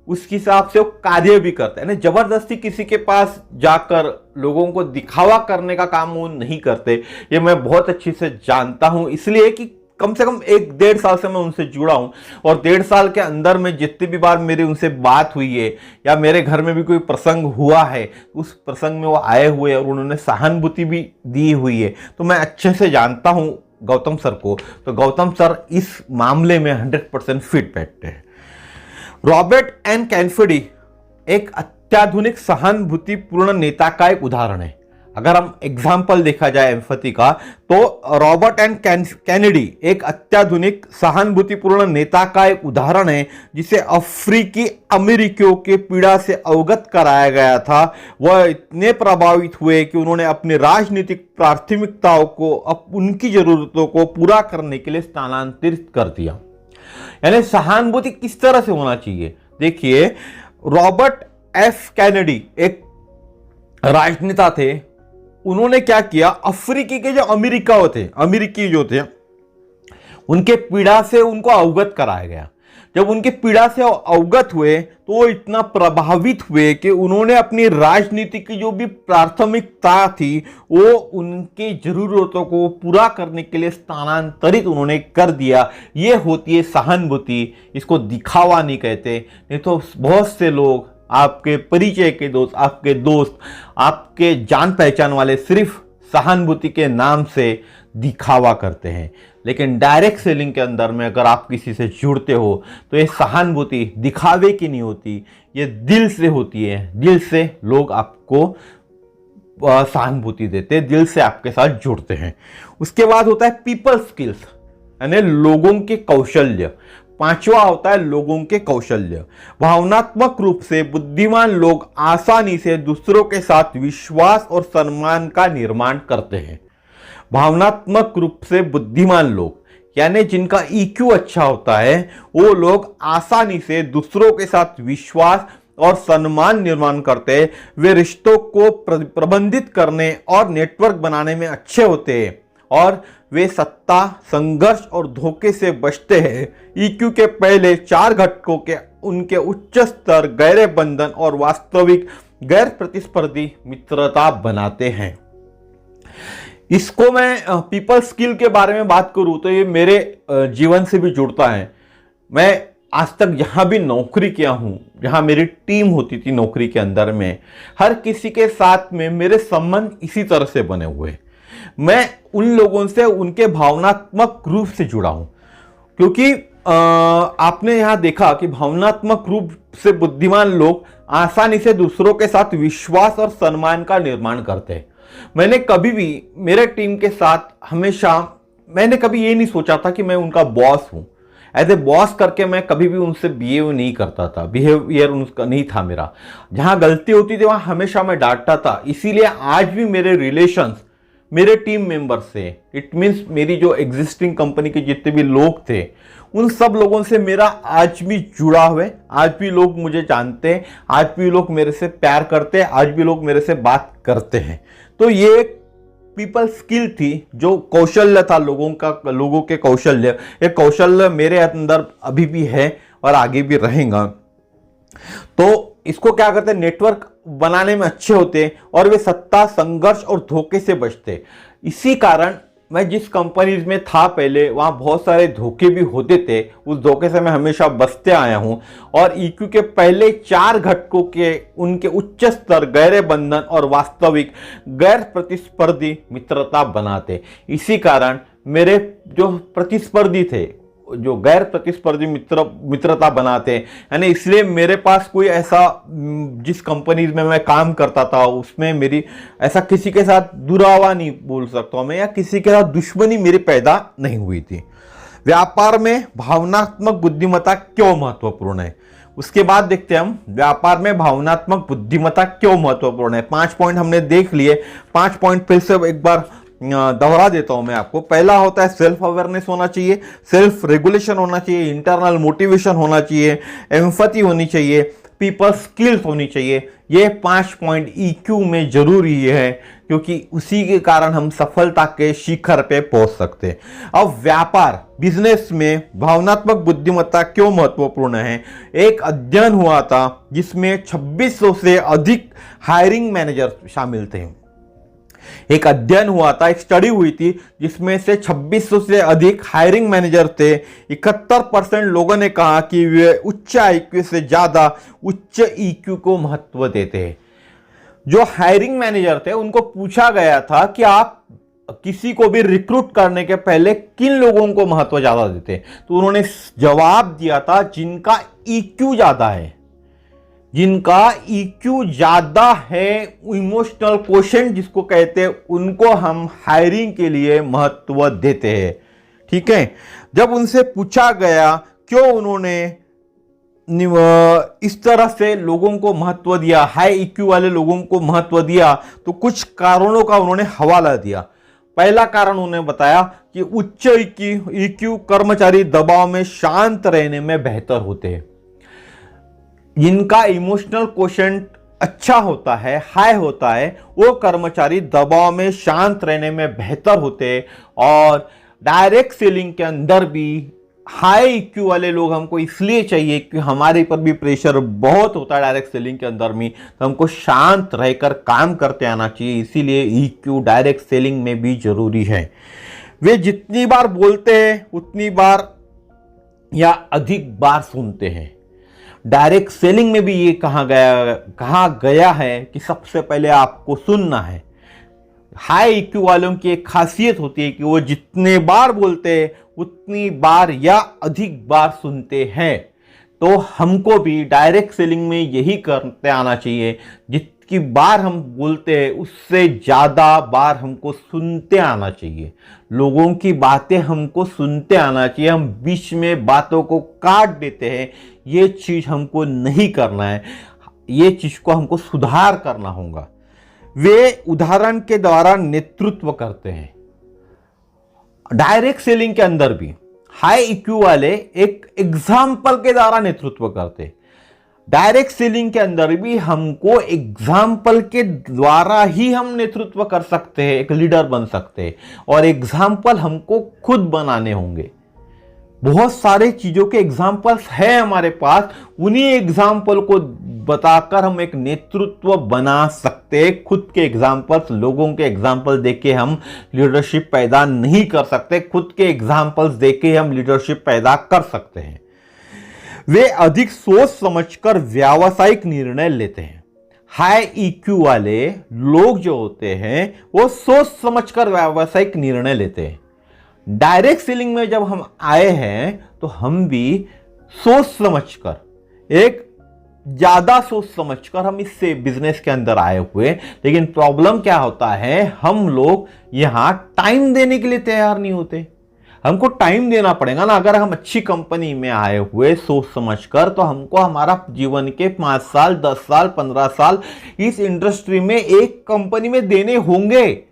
उसके हिसाब से वो कार्य भी करते हैं। जबरदस्ती किसी के पास जाकर लोगों को दिखावा करने का काम वो नहीं करते। ये मैं बहुत अच्छी से जानता हूं, इसलिए कि कम से कम 1-1.5 साल से मैं उनसे जुड़ा हूं और 1.5 साल के अंदर में जितनी भी बार मेरी उनसे बात हुई है या मेरे घर में भी कोई प्रसंग हुआ है, उस प्रसंग में वो आए हुए और उन्होंने सहानुभूति भी दी हुई है, तो मैं अच्छे से जानता हूं गौतम सर को। तो गौतम सर इस मामले में 100% फिट बैठते हैं। रॉबर्ट एन कैनेडी एक अत्याधुनिक सहानुभूतिपूर्ण नेता का एक उदाहरण है। अगर हम एग्जाम्पल देखा जाए एम्पैथी का, तो रॉबर्ट एन कैनेडी एक अत्याधुनिक सहानुभूतिपूर्ण नेता का एक उदाहरण है, जिसे अफ्रीकी अमेरिकियों के पीड़ा से अवगत कराया गया था। वह इतने प्रभावित हुए कि उन्होंने अपनी राजनीतिक प्राथमिकताओं को उनकी जरूरतों को पूरा करने के लिए स्थानांतरित कर दिया। यानी सहानुभूति किस तरह से होना चाहिए, देखिए रॉबर्ट एफ कैनेडी एक राजनेता थे। उन्होंने क्या किया, अफ्रीकी के जो अमेरिकी जो थे उनके पीड़ा से उनको अवगत कराया गया। जब उनके पीड़ा से अवगत हुए तो वो इतना प्रभावित हुए कि उन्होंने अपनी राजनीति की जो भी प्राथमिकता थी वो उनके जरूरतों को पूरा करने के लिए स्थानांतरित उन्होंने कर दिया। ये होती है सहानुभूति, इसको दिखावा नहीं कहते। नहीं तो बहुत से लोग, आपके परिचय के दोस्त, आपके दोस्त, आपके जान पहचान वाले सिर्फ सहानुभूति के नाम से दिखावा करते हैं। लेकिन डायरेक्ट सेलिंग के अंदर में अगर आप किसी से जुड़ते हो तो ये सहानुभूति दिखावे की नहीं होती, ये दिल से होती है। दिल से लोग आपको सहानुभूति देते हैं, दिल से आपके साथ जुड़ते हैं। उसके बाद होता है पीपल स्किल्स, यानी लोगों के कौशल्य। पांचवा होता है लोगों के कौशल्य। भावनात्मक रूप से बुद्धिमान लोग आसानी से दूसरों के साथ विश्वास और सम्मान का निर्माण करते हैं। भावनात्मक रूप से बुद्धिमान लोग यानी जिनका ईक्यू अच्छा होता है, वो लोग आसानी से दूसरों के साथ विश्वास और सम्मान निर्माण करते हैं। वे रिश्तों को प्रबंधित करने और नेटवर्क बनाने में अच्छे होते हैं और वे सत्ता, संघर्ष और धोखे से बचते हैं। ईक्यू के पहले 4 घटकों के उनके उच्च स्तर, गहरे बंधन और वास्तविक गैर प्रतिस्पर्धी मित्रता बनाते हैं। इसको मैं पीपल स्किल के बारे में बात करूं तो ये मेरे जीवन से भी जुड़ता है। मैं आज तक जहां भी नौकरी किया हूं, जहां मेरी टीम होती थी नौकरी के अंदर में, हर किसी के साथ में मेरे संबंध इसी तरह से बने हुए। मैं उन लोगों से उनके भावनात्मक रूप से जुड़ा हूं, क्योंकि आपने यहां देखा कि भावनात्मक रूप से बुद्धिमान लोग आसानी से दूसरों के साथ विश्वास और सम्मान का निर्माण करते हैं। मैंने कभी भी मेरे टीम के साथ हमेशा मैंने कभी ये नहीं सोचा था कि मैं उनका बॉस हूं। एज ए बॉस करके मैं कभी भी उनसे बिहेव नहीं करता था, बिहेवियर उनका नहीं था मेरा। जहां गलती होती थी वहां हमेशा मैं डांटता था। इसीलिए आज भी मेरे रिलेशंस मेरे टीम मेंबर से, इट मीन्स मेरी जो एग्जिस्टिंग कंपनी के जितने भी लोग थे, उन सब लोगों से मेरा आज भी जुड़ा हुआ। आज भी लोग मुझे जानते हैं, आज भी लोग मेरे से प्यार करते हैं, आज भी लोग मेरे से बात करते हैं। तो ये पीपल स्किल थी, जो कौशल्य था लोगों के कौशल्य। ये कौशल्य मेरे अंदर अभी भी है और आगे भी रहेगा। तो इसको क्या करते हैं, नेटवर्क बनाने में अच्छे होते और वे सत्ता, संघर्ष और धोखे से बचते। इसी कारण मैं जिस कंपनीज में था पहले, वहां बहुत सारे धोखे भी होते थे। उस धोखे से मैं हमेशा बचते आया हूं। और ईक्यू के पहले 4 घटकों के उनके उच्च स्तर, गहरे बंधन और वास्तविक गैर प्रतिस्पर्धी मित्रता बनाते। इसी कारण मेरे जो प्रतिस्पर्धी थे, जो गैर प्रतिस्पर्धी मित्रता बनाते हैं, यानी इसलिए मेरे पास कोई ऐसा, जिस कंपनीज में मैं काम करता था उसमें मेरी ऐसा किसी के साथ दुरावा नहीं बोल सकता मैं, या किसी के साथ दुश्मनी मेरी पैदा नहीं हुई थी। व्यापार में भावनात्मक बुद्धिमत्ता क्यों महत्वपूर्ण है, उसके बाद देखते हैं हम व्यापार में भावनात्मक बुद्धिमत्ता क्यों महत्वपूर्ण है। 5 पॉइंट हमने देख लिए। 5 पॉइंट फिर से एक बार दोहरा देता हूं मैं आपको। पहला होता है सेल्फ अवेयरनेस होना चाहिए, सेल्फ रेगुलेशन होना चाहिए, इंटरनल मोटिवेशन होना चाहिए, एम्पैथी होनी चाहिए, पीपल स्किल्स होनी चाहिए। ये 5 पॉइंट ईक्यू में जरूरी है, क्योंकि उसी के कारण हम सफलता के शिखर पे पहुंच सकते हैं। अब व्यापार, बिजनेस में भावनात्मक बुद्धिमत्ता क्यों महत्वपूर्ण है। एक अध्ययन हुआ था जिसमें 2600 से अधिक हायरिंग मैनेजर शामिल थे। एक अध्ययन हुआ था, एक स्टडी हुई थी जिसमें से 2600 से अधिक हायरिंग मैनेजर थे। 71% लोगों ने कहा कि वे उच्च आईक्यू से ज्यादा उच्च ईक्यू को महत्व देते हैं। जो हायरिंग मैनेजर थे उनको पूछा गया था कि आप किसी को भी रिक्रूट करने के पहले किन लोगों को महत्व ज्यादा देते हैं, तो उन्होंने जवाब दिया था जिनका ईक्यू ज्यादा है। जिनका ईक्यू ज्यादा है, इमोशनल क्वोशेंट जिसको कहते हैं, उनको हम हायरिंग के लिए महत्व देते हैं। ठीक है। जब उनसे पूछा गया क्यों उन्होंने इस तरह से लोगों को महत्व दिया, हाई ईक्यू वाले लोगों को महत्व दिया, तो कुछ कारणों का उन्होंने हवाला दिया। पहला कारण उन्होंने बताया कि उच्च ईक्यू कर्मचारी दबाव में शांत रहने में बेहतर होते हैं। जिनका इमोशनल क्वोशेंट अच्छा होता है, हाई होता है, वो कर्मचारी दबाव में शांत रहने में बेहतर होते हैं। और डायरेक्ट सेलिंग के अंदर भी हाई IQ वाले लोग हमको इसलिए चाहिए कि हमारे पर भी प्रेशर बहुत होता है डायरेक्ट सेलिंग के अंदर में, तो हमको शांत रहकर काम करते आना चाहिए। इसीलिए EQ डायरेक्ट सेलिंग में भी जरूरी है। वे जितनी बार बोलते हैं उतनी बार या अधिक बार सुनते हैं। डायरेक्ट सेलिंग में भी ये कहा गया है कि सबसे पहले आपको सुनना है। हाई IQ वालों की एक खासियत होती है कि वो जितने बार बोलते हैं उतनी बार या अधिक बार सुनते हैं। तो हमको भी डायरेक्ट सेलिंग में यही करते आना चाहिए, जितनी बार हम बोलते हैं उससे ज्यादा बार हमको सुनते आना चाहिए। लोगों की बातें हमको सुनते आना चाहिए। हम बीच में बातों को काट देते हैं, ये चीज हमको नहीं करना है। ये चीज को हमको सुधार करना होगा। वे उदाहरण के द्वारा नेतृत्व करते हैं। डायरेक्ट सेलिंग के अंदर भी हाई IQ वाले एक एग्जाम्पल के द्वारा नेतृत्व करते हैं। डायरेक्ट सेलिंग के अंदर भी हमको एग्जाम्पल के द्वारा ही हम नेतृत्व कर सकते हैं, एक लीडर बन सकते हैं। और एग्जाम्पल हमको खुद बनाने होंगे। बहुत सारे चीजों के एग्जाम्पल्स है हमारे पास, उन्हीं एग्जाम्पल को बताकर हम एक नेतृत्व बना सकते हैं। खुद के एग्जाम्पल्स, लोगों के एग्जाम्पल देके हम लीडरशिप पैदा नहीं कर सकते। खुद के एग्जाम्पल्स देके हम लीडरशिप पैदा कर सकते हैं। वे अधिक सोच समझकर व्यावसायिक निर्णय लेते हैं। हाई IQ वाले लोग जो होते हैं वो सोच समझकर व्यावसायिक निर्णय लेते हैं। डायरेक्ट सेलिंग में जब हम आए हैं तो हम भी सोच समझकर, एक ज्यादा सोच समझकर हम इससे बिजनेस के अंदर आए हुए। लेकिन प्रॉब्लम क्या होता है, हम लोग यहां टाइम देने के लिए तैयार नहीं होते। हमको टाइम देना पड़ेगा ना। अगर हम अच्छी कंपनी में आए हुए सोच समझकर, तो हमको हमारा जीवन के 5 साल 10 साल 15 साल इस इंडस्ट्री में एक कंपनी में देने होंगे।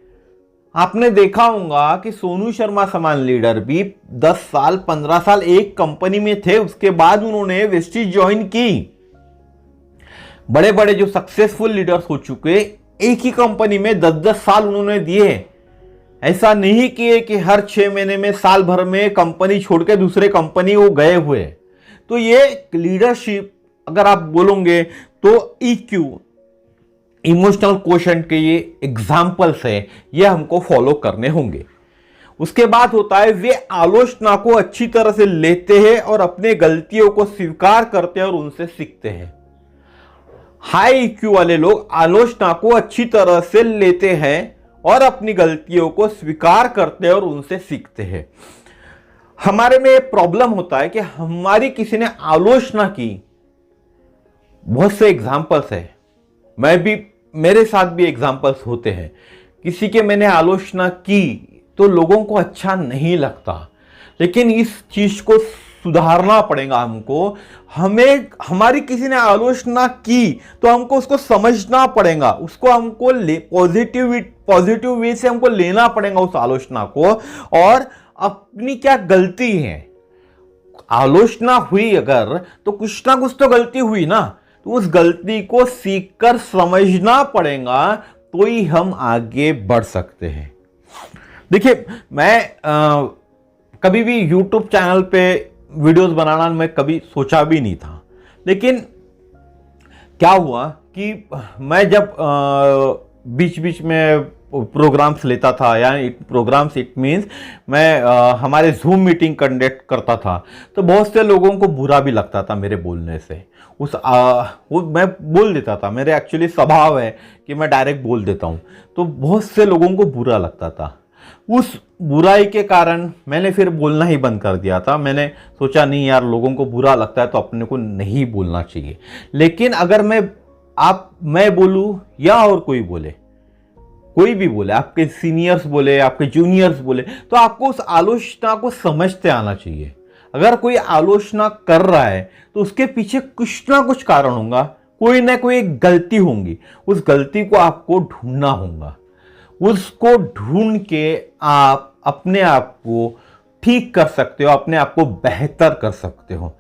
आपने देखा होगा कि सोनू शर्मा समान लीडर भी 10 साल 15 साल एक कंपनी में थे, उसके बाद उन्होंने वेस्टीज ज्वाइन की। बड़े बड़े जो सक्सेसफुल लीडर्स हो चुके, एक ही कंपनी में 10-10 साल उन्होंने दिए। ऐसा नहीं किए कि हर 6 महीने में, साल भर में कंपनी छोड़ के दूसरे कंपनी वो गए हुए। तो ये लीडरशिप अगर आप बोलोगे तो EQ, इमोशनल क्वोशंट के ये एग्जाम्पल्स है, ये हमको फॉलो करने होंगे। उसके बाद होता है वे आलोचना को अच्छी तरह से लेते हैं और अपने गलतियों को स्वीकार करते हैं और उनसे सीखते हैं। हाई IQ वाले लोग आलोचना को अच्छी तरह से लेते हैं और अपनी गलतियों को स्वीकार करते हैं और उनसे सीखते हैं। हमारे में प्रॉब्लम होता है कि हमारी किसी ने आलोचना की। बहुत से एग्जाम्पल्स है, मेरे साथ भी एग्जाम्पल्स होते हैं। किसी के मैंने आलोचना की तो लोगों को अच्छा नहीं लगता, लेकिन इस चीज को सुधारना पड़ेगा हमको। हमारी किसी ने आलोचना की तो हमको उसको समझना पड़ेगा, उसको हमको पॉजिटिव वे से हमको लेना पड़ेगा उस आलोचना को, और अपनी क्या गलती है। आलोचना हुई अगर, तो कुछ ना कुछ तो गलती हुई ना, तो उस गलती को सीखकर समझना पड़ेगा, तो ही हम आगे बढ़ सकते हैं। देखिए, मैं कभी भी YouTube चैनल पे वीडियोस बनाना मैं कभी सोचा भी नहीं था। लेकिन क्या हुआ कि मैं जब बीच बीच में प्रोग्राम्स लेता था, यानी प्रोग्राम्स इट मीन्स मैं हमारे जूम मीटिंग कंडक्ट करता था, तो बहुत से लोगों को बुरा भी लगता था मेरे बोलने से। वो मैं बोल देता था, मेरे एक्चुअली स्वभाव है कि मैं डायरेक्ट बोल देता हूँ, तो बहुत से लोगों को बुरा लगता था। उस बुराई के कारण मैंने फिर बोलना ही बंद कर दिया था। मैंने सोचा नहीं यार, लोगों को बुरा लगता है तो अपने को नहीं बोलना चाहिए। लेकिन अगर मैं बोलूं या और कोई बोले, कोई भी बोले, आपके सीनियर्स बोले, आपके जूनियर्स बोले, तो आपको उस आलोचना को समझते आना चाहिए। अगर कोई आलोचना कर रहा है तो उसके पीछे कुछ ना कुछ कारण होगा, कोई ना कोई गलती होगी। उस गलती को आपको ढूंढना होगा। उसको ढूंढ के आप अपने आप को ठीक कर सकते हो, अपने आप को बेहतर कर सकते हो।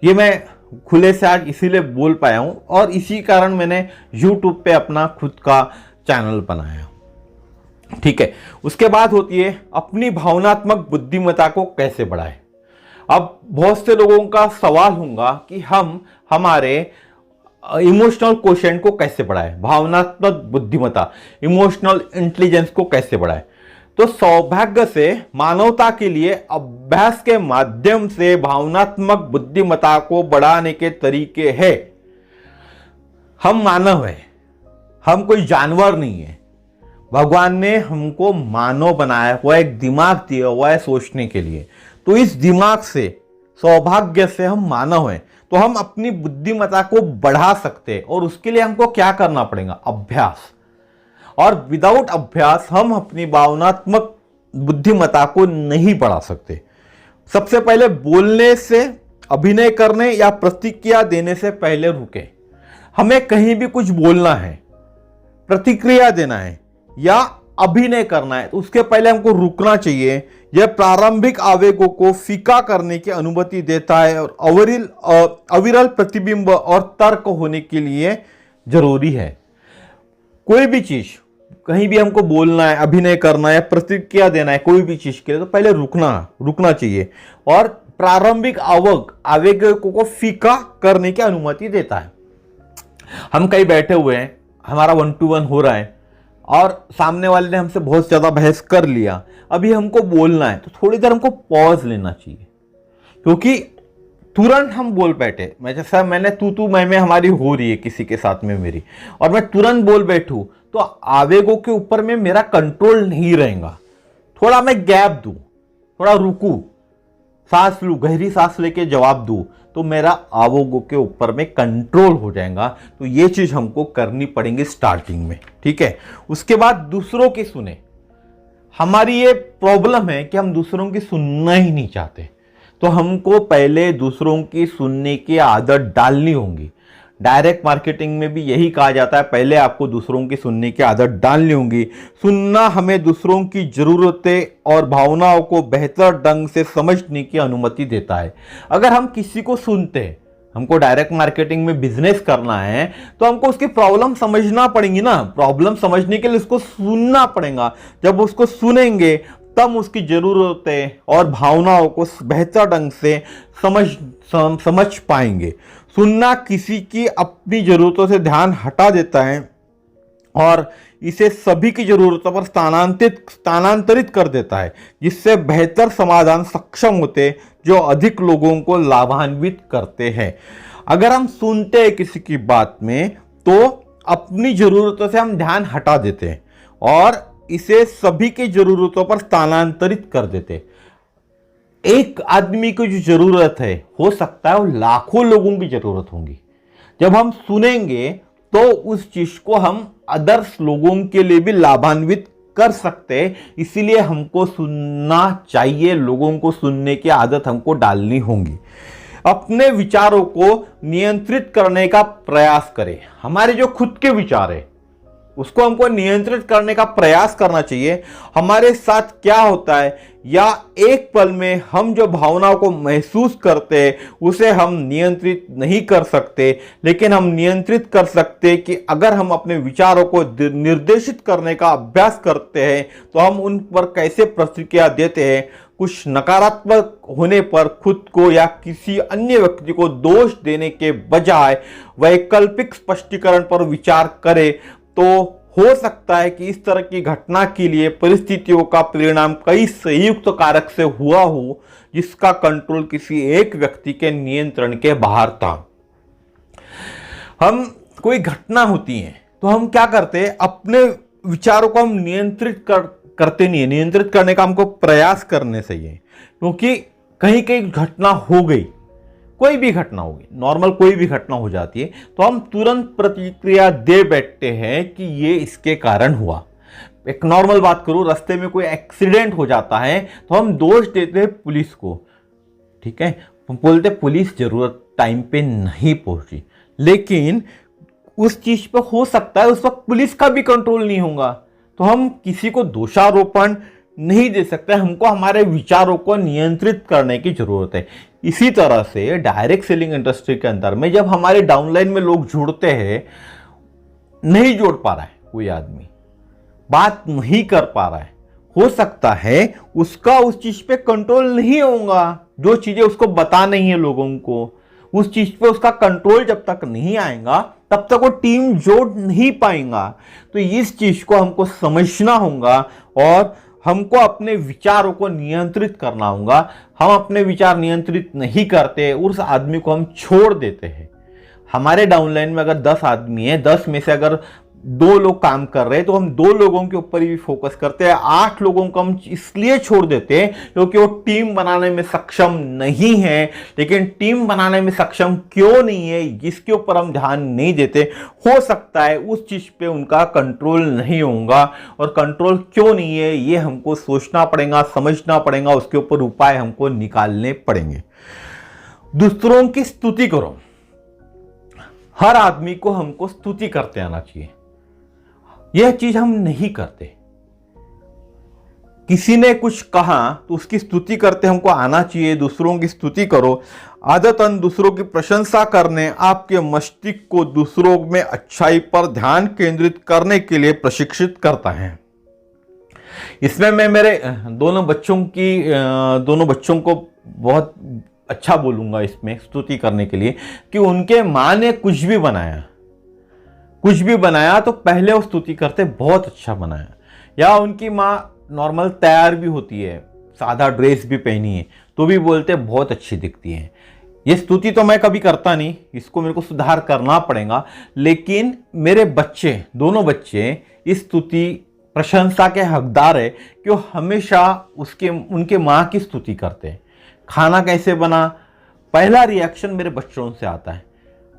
ये मैं खुले से आज इसीलिए बोल पाया हूं, और इसी कारण मैंने YouTube पे अपना खुद का चैनल बनाया। ठीक है, उसके बाद होती है अपनी भावनात्मक बुद्धिमत्ता को कैसे बढ़ाएं। अब बहुत से लोगों का सवाल होगा कि हम हमारे इमोशनल क्वोशेंट को कैसे बढ़ाएं, भावनात्मक बुद्धिमत्ता, इमोशनल इंटेलिजेंस को कैसे बढ़ाएं। तो सौभाग्य से मानवता के लिए अभ्यास के माध्यम से भावनात्मक बुद्धिमत्ता को बढ़ाने के तरीके हैं। हम मानव हैं, हम कोई जानवर नहीं है। भगवान ने हमको मानव बनाया हुआ, एक दिमाग दिया हुआ है सोचने के लिए। तो इस दिमाग से, सौभाग्य से हम मानव हैं, तो हम अपनी बुद्धिमत्ता को बढ़ा सकते हैं। और उसके लिए हमको क्या करना पड़ेगा? अभ्यास। और विदाउट अभ्यास हम अपनी भावनात्मक बुद्धिमत्ता को नहीं बढ़ा सकते। सबसे पहले बोलने से, अभिनय करने या प्रतिक्रिया देने से पहले रुके। हमें कहीं भी कुछ बोलना है, प्रतिक्रिया देना है या अभिनय करना है, तो उसके पहले हमको रुकना चाहिए। यह प्रारंभिक आवेगों को फीका करने की अनुमति देता है और अविरल प्रतिबिंब और तर्क होने के लिए जरूरी है। कोई भी चीज, कहीं भी हमको बोलना है, अभिनय करना है, प्रतिक्रिया देना है कोई भी चीज के लिए, तो पहले रुकना चाहिए। और प्रारंभिक आवेगों को फीका करने की अनुमति देता है। हम कहीं बैठे हुए हैं, हमारा 1 to 1 हो रहा है और सामने वाले ने हमसे बहुत ज्यादा बहस कर लिया, अभी हमको बोलना है, तो थोड़ी देर हमको पॉज लेना चाहिए। क्योंकि तुरंत हम बोल बैठे, मैंने तू मैं हमारी हो रही है किसी के साथ में मेरी, और मैं तुरंत बोल बैठूं, तो आवेगों के ऊपर में मेरा कंट्रोल नहीं रहेगा। थोड़ा मैं गैप दूं, थोड़ा रुकूं, सांस लूं, गहरी सांस लेके जवाब दूं, तो मेरा आवेगों के ऊपर में कंट्रोल हो जाएगा। तो ये चीज हमको करनी पड़ेगी स्टार्टिंग में, ठीक है। उसके बाद दूसरों की सुने। हमारी ये प्रॉब्लम है कि हम दूसरों की सुनना ही नहीं चाहते। तो हमको पहले दूसरों की सुनने की आदत डालनी होगी। डायरेक्ट मार्केटिंग में भी यही कहा जाता है, पहले आपको दूसरों की सुनने की आदत डालनी होगी। सुनना हमें दूसरों की जरूरतें और भावनाओं को बेहतर ढंग से समझने की अनुमति देता है। अगर हम किसी को सुनते हैं, हमको डायरेक्ट मार्केटिंग में बिजनेस करना है, तो हमको उसकी प्रॉब्लम समझना पड़ेगी ना। प्रॉब्लम समझने के लिए उसको सुनना पड़ेगा। जब उसको सुनेंगे तब उसकी जरूरतें और भावनाओं को बेहतर ढंग से समझ पाएंगे। सुनना किसी की अपनी जरूरतों से ध्यान हटा देता है और इसे सभी की जरूरतों पर स्थानांतरित कर देता है, जिससे बेहतर समाधान सक्षम होते, जो अधिक लोगों को लाभान्वित करते हैं। अगर हम सुनते हैं किसी की बात में, तो अपनी जरूरतों से हम ध्यान हटा देते हैं और इसे सभी की जरूरतों पर स्थानांतरित कर देते। एक आदमी को जो जरूरत है, हो सकता है वो लाखों लोगों की जरूरत होगी। जब हम सुनेंगे तो उस चीज को हम अदर्स लोगों के लिए भी लाभान्वित कर सकते हैं। इसीलिए हमको सुनना चाहिए, लोगों को सुनने की आदत हमको डालनी होगी। अपने विचारों को नियंत्रित करने का प्रयास करें। हमारे जो खुद के विचार है उसको हमको नियंत्रित करने का प्रयास करना चाहिए। हमारे साथ क्या होता है, या एक पल में हम जो भावनाओं को महसूस करते हैं उसे हम नियंत्रित नहीं कर सकते, लेकिन हम नियंत्रित कर सकते कि अगर हम अपने विचारों को निर्देशित करने का अभ्यास करते हैं तो हम उन पर कैसे प्रतिक्रिया देते हैं। कुछ नकारात्मक होने पर खुद को या किसी अन्य व्यक्ति को दोष देने के बजाय वैकल्पिक स्पष्टीकरण पर विचार करें, तो हो सकता है कि इस तरह की घटना के लिए परिस्थितियों का परिणाम कई संयुक्त कारक से हुआ हो, जिसका कंट्रोल किसी एक व्यक्ति के नियंत्रण के बाहर था। हम कोई घटना होती है तो हम क्या करते हैं, अपने विचारों को हम नियंत्रित करते नहीं है। नियंत्रित करने का हमको प्रयास करने चाहिए, क्योंकि कहीं कहीं घटना हो गई, कोई भी घटना होगी, नॉर्मल कोई भी घटना हो जाती है, तो हम तुरंत प्रतिक्रिया दे बैठते हैं कि ये इसके कारण हुआ। एक नॉर्मल बात करूं, रास्ते में कोई एक्सीडेंट हो जाता है तो हम दोष देते हैं पुलिस को, ठीक है। हम बोलते पुलिस जरूरत टाइम पे नहीं पहुंची, लेकिन उस चीज पे हो सकता है उस वक्त पुलिस का भी कंट्रोल नहीं होगा, तो हम किसी को दोषारोपण नहीं दे सकते। हमको हमारे विचारों को नियंत्रित करने की जरूरत है। इसी तरह से डायरेक्ट सेलिंग इंडस्ट्री के अंदर में जब हमारे डाउनलाइन में लोग जुड़ते हैं, नहीं जोड़ पा रहा है कोई आदमी, बात नहीं कर पा रहा है, हो सकता है उसका उस चीज पे कंट्रोल नहीं होगा, जो चीजें उसको बता नहीं है लोगों को, उस चीज पे उसका कंट्रोल जब तक नहीं आएगा तब तक वो टीम जोड़ नहीं पाएगा। तो इस चीज को हमको समझना होगा और हमको अपने विचारों को नियंत्रित करना होगा। हम अपने विचार नियंत्रित नहीं करते, उस आदमी को हम छोड़ देते हैं। हमारे डाउनलाइन में अगर 10 आदमी है, 10 में से अगर 2 लोग काम कर रहे हैं तो हम 2 लोगों के ऊपर ही फोकस करते हैं। 8 लोगों को हम इसलिए छोड़ देते हैं क्योंकि वो टीम बनाने में सक्षम नहीं है। लेकिन टीम बनाने में सक्षम क्यों नहीं है, जिसके ऊपर हम ध्यान नहीं देते, हो सकता है उस चीज पे उनका कंट्रोल नहीं होगा। और कंट्रोल क्यों नहीं है ये हमको सोचना पड़ेगा, समझना पड़ेगा, उसके ऊपर उपाय हमको निकालने पड़ेंगे। दूसरों की स्तुति करो। हर आदमी को हमको स्तुति करते आना चाहिए, यह चीज हम नहीं करते। किसी ने कुछ कहा तो उसकी स्तुति करते हमको आना चाहिए। दूसरों की स्तुति करो। आदतन दूसरों की प्रशंसा करने आपके मस्तिष्क को दूसरों में अच्छाई पर ध्यान केंद्रित करने के लिए प्रशिक्षित करता है। इसमें मैं मेरे दोनों बच्चों को बहुत अच्छा बोलूंगा इसमें स्तुति करने के लिए कि उनके माँ ने कुछ भी बनाया तो पहले वो स्तुति करते बहुत अच्छा बनाया। या उनकी माँ नॉर्मल तैयार भी होती है, सादा ड्रेस भी पहनी है तो भी बोलते बहुत अच्छी दिखती है। ये स्तुति तो मैं कभी करता नहीं, इसको मेरे को सुधार करना पड़ेगा। लेकिन मेरे दोनों बच्चे इस स्तुति प्रशंसा के हकदार है कि वो हमेशा उनके माँ की स्तुति करते हैं। खाना कैसे बना, पहला रिएक्शन मेरे बच्चों से आता है,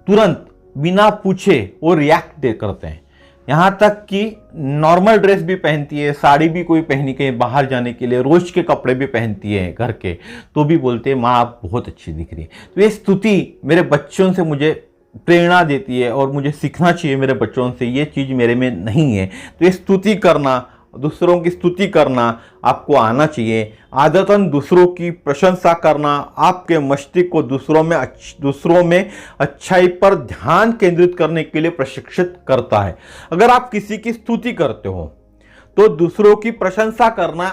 तुरंत बिना पूछे वो रिएक्ट करते हैं। यहां तक कि नॉर्मल ड्रेस भी पहनती है, साड़ी भी कोई पहनी कहीं बाहर जाने के लिए, रोज के कपड़े भी पहनती है घर के, तो भी बोलते हैं माँ आप बहुत अच्छी दिख रही है। तो ये स्तुति मेरे बच्चों से मुझे प्रेरणा देती है और मुझे सीखना चाहिए मेरे बच्चों से, ये चीज मेरे में नहीं है। तो ये स्तुति करना, दूसरों की स्तुति करना आपको आना चाहिए। आदतन दूसरों की प्रशंसा करना आपके मस्तिष्क को दूसरों में अच्छाई पर ध्यान केंद्रित करने के लिए प्रशिक्षित करता है। अगर आप किसी की स्तुति करते हो तो दूसरों की प्रशंसा करना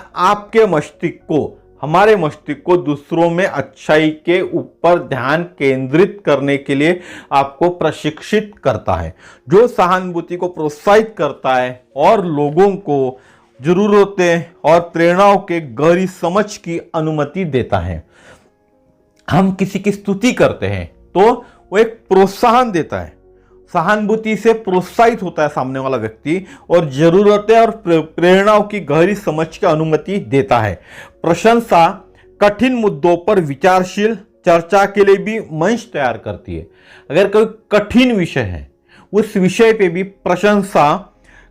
हमारे मस्तिष्क को दूसरों में अच्छाई के ऊपर ध्यान केंद्रित करने के लिए आपको प्रशिक्षित करता है, जो सहानुभूति को प्रोत्साहित करता है और लोगों को जरूरतें और प्रेरणाओं के गहरी समझ की अनुमति देता है। हम किसी की स्तुति करते हैं तो वो एक प्रोत्साहन देता है, सहानुभूति से प्रोत्साहित होता है सामने वाला व्यक्ति और जरूरतें और प्रेरणाओं की गहरी समझ की अनुमति देता है। प्रशंसा कठिन मुद्दों पर विचारशील चर्चा के लिए भी मंच तैयार करती है। अगर कोई कठिन विषय है उस विषय पे भी प्रशंसा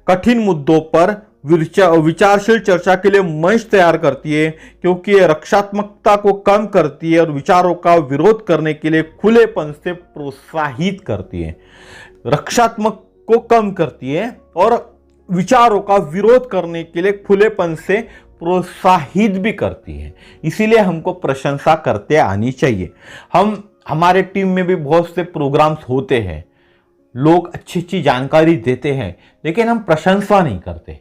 कठिन मुद्दों पर विचारशील चर्चा के लिए मंच तैयार करती है, क्योंकि ये रक्षात्मकता को कम करती है और विचारों का विरोध करने के लिए खुलेपन से प्रोत्साहित करती है। रक्षात्मक को कम करती है और विचारों का विरोध करने के लिए खुलेपन से प्रोत्साहित भी करती है। इसीलिए हमको प्रशंसा करते आनी चाहिए। हमारे टीम में भी बहुत से प्रोग्राम्स होते हैं, लोग अच्छी अच्छी जानकारी देते हैं, लेकिन हम प्रशंसा नहीं करते।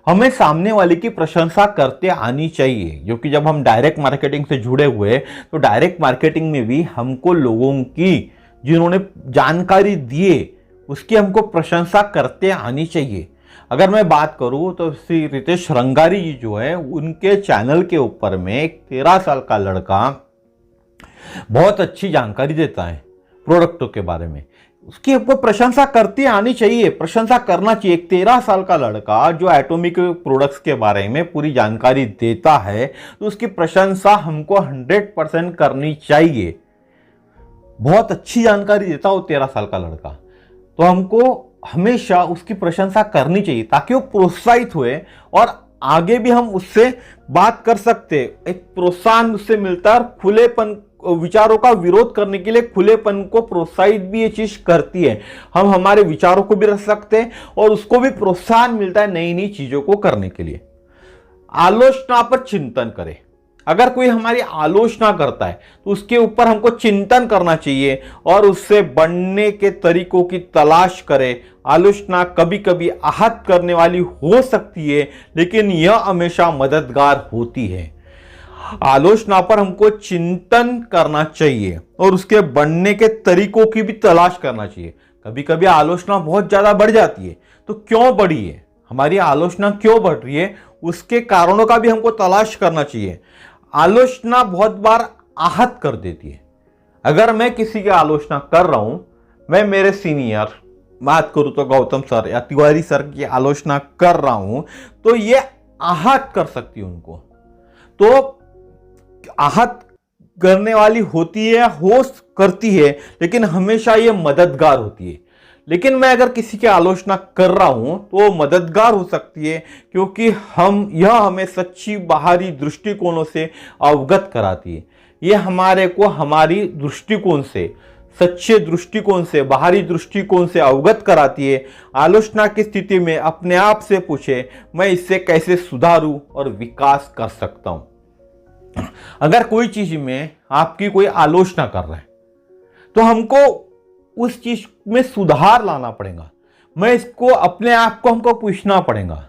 हमें सामने वाले की प्रशंसा करते आनी चाहिए, क्योंकि जब हम डायरेक्ट मार्केटिंग से जुड़े हुए तो डायरेक्ट मार्केटिंग में भी हमको लोगों की जिन्होंने जानकारी दिए उसकी हमको प्रशंसा करते आनी चाहिए। अगर मैं बात करूं तो श्री रितेश रंगारी जी जो है, उनके चैनल के ऊपर में एक 13 साल का लड़का बहुत अच्छी जानकारी देता है प्रोडक्टों के बारे में, उसकी ऊपर प्रशंसा करती आनी चाहिए, प्रशंसा करना चाहिए। एक 13 साल का लड़का जो एटॉमिक प्रोडक्ट्स के बारे में पूरी जानकारी देता है तो उसकी प्रशंसा हमको 100% करनी चाहिए। बहुत अच्छी जानकारी देता हो 13 साल का लड़का, तो हमको हमेशा उसकी प्रशंसा करनी चाहिए ताकि वो प्रोत्साहित हुए और आगे भी हम उससे बात कर सकते। एक प्रोत्साहन उससे मिलता है और खुलेपन, विचारों का विरोध करने के लिए खुलेपन को प्रोत्साहित भी ये चीज करती है। हम हमारे विचारों को भी रख सकते हैं और उसको भी प्रोत्साहन मिलता है नई नई चीजों को करने के लिए। आलोचना पर चिंतन करें। अगर कोई हमारी आलोचना करता है तो उसके ऊपर हमको चिंतन करना चाहिए और उससे बढ़ने के तरीकों की तलाश करें। आलोचना कभी कभी आहत करने वाली हो सकती है, लेकिन यह हमेशा मददगार होती है। आलोचना पर हमको चिंतन करना चाहिए और उसके बढ़ने के तरीकों की भी तलाश करना चाहिए। कभी कभी आलोचना बहुत ज्यादा बढ़ जाती है, तो क्यों बढ़ी है, हमारी आलोचना क्यों बढ़ रही है, उसके कारणों का भी हमको तलाश करना चाहिए। आलोचना बहुत बार आहत कर देती है। अगर मैं किसी की आलोचना कर रहा हूं, मैं मेरे सीनियर बात करूं तो गौतम सर या तिवारी सर की आलोचना कर रहा हूं, तो यह आहत कर सकती है उनको। तो आहत करने वाली होती है, हो करती है, लेकिन हमेशा यह मददगार होती है। लेकिन मैं अगर किसी की आलोचना कर रहा हूं तो वो मददगार हो सकती है, क्योंकि यह हमें सच्ची बाहरी दृष्टिकोणों से अवगत कराती है। यह हमारे को हमारी दृष्टिकोण से, सच्चे दृष्टिकोण से, बाहरी दृष्टिकोण से अवगत कराती है। आलोचना की स्थिति में अपने आप से पूछे, मैं इससे कैसे सुधारूं और विकास कर सकता हूं। अगर कोई चीज में आपकी कोई आलोचना कर रहा है तो हमको उस चीज में सुधार लाना पड़ेगा। मैं इसको अपने आप को हमको पूछना पड़ेगा।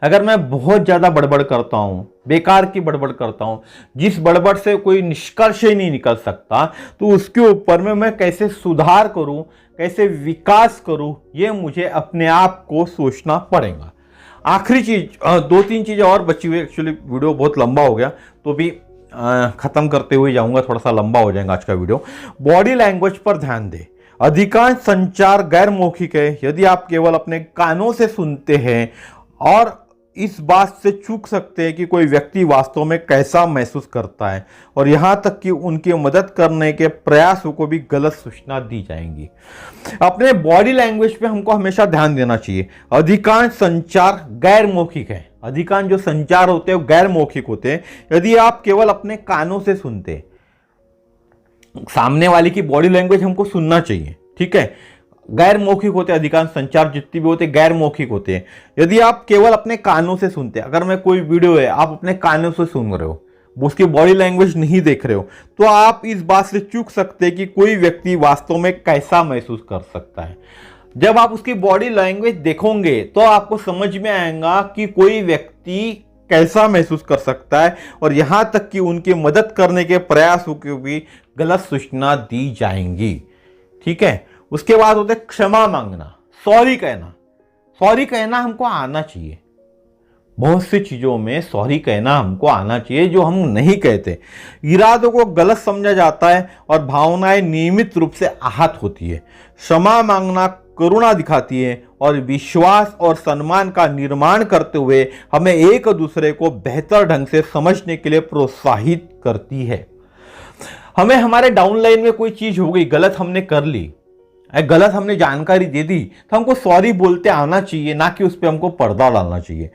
अगर मैं बहुत ज्यादा बड़बड़ करता हूं, बेकार की बड़बड़ करता हूं, जिस बड़बड़ से कोई निष्कर्ष ही नहीं निकल सकता, तो उसके ऊपर में मैं कैसे सुधार करूं, कैसे विकास करूं, यह मुझे अपने आप को सोचना पड़ेगा। आखिरी चीज, 2-3 चीजें और बची हुई। एक्चुअली वीडियो बहुत लंबा हो गया, तो भी खत्म करते हुए जाऊंगा, थोड़ा सा लंबा हो जाएगा आज का वीडियो। बॉडी लैंग्वेज पर ध्यान दें। अधिकांश संचार गैर मौखिक है। यदि आप केवल अपने कानों से सुनते हैं और इस बात से चूक सकते हैं कि कोई व्यक्ति वास्तव में कैसा महसूस करता है, और यहां तक कि उनकी मदद करने के प्रयासों को भी गलत सूचना दी जाएंगी। अपने बॉडी लैंग्वेज पे हमको हमेशा ध्यान देना चाहिए। अधिकांश संचार गैर मौखिक है। अधिकांश जो संचार होते हैं वो गैर मौखिक होते हैं। यदि आप केवल अपने कानों से सुनते हैं, सामने वाले की बॉडी लैंग्वेज हमको सुनना चाहिए, ठीक है। गैर मौखिक होते हैं, अधिकांश संचार जितने भी होते हैं गैर मौखिक होते हैं। यदि आप केवल अपने कानों से सुनते हैं, अगर मैं कोई वीडियो है आप अपने कानों से सुन रहे हो, उसकी बॉडी लैंग्वेज नहीं देख रहे हो, तो आप इस बात से चूक सकते हैं कि कोई व्यक्ति वास्तव में कैसा महसूस कर सकता है। जब आप उसकी बॉडी लैंग्वेज देखोगे तो आपको समझ में आएगा कि कोई व्यक्ति कैसा महसूस कर सकता है, और यहां तक कि उनकी मदद करने के प्रयासों की भी गलत सूचना दी जाएंगी, ठीक है। उसके बाद होते क्षमा मांगना, सॉरी कहना। सॉरी कहना हमको आना चाहिए। बहुत सी चीजों में सॉरी कहना हमको आना चाहिए जो हम नहीं कहते। इरादों को गलत समझा जाता है और भावनाएं नियमित रूप से आहत होती है। क्षमा मांगना करुणा दिखाती है और विश्वास और सम्मान का निर्माण करते हुए हमें एक दूसरे को बेहतर ढंग से समझने के लिए प्रोत्साहित करती है। हमें हमारे डाउनलाइन में कोई चीज हो गई, गलत हमने कर ली, गलत हमने जानकारी दे दी, तो हमको सॉरी बोलते आना चाहिए, ना कि उस पर हमको पर्दा डालना चाहिए,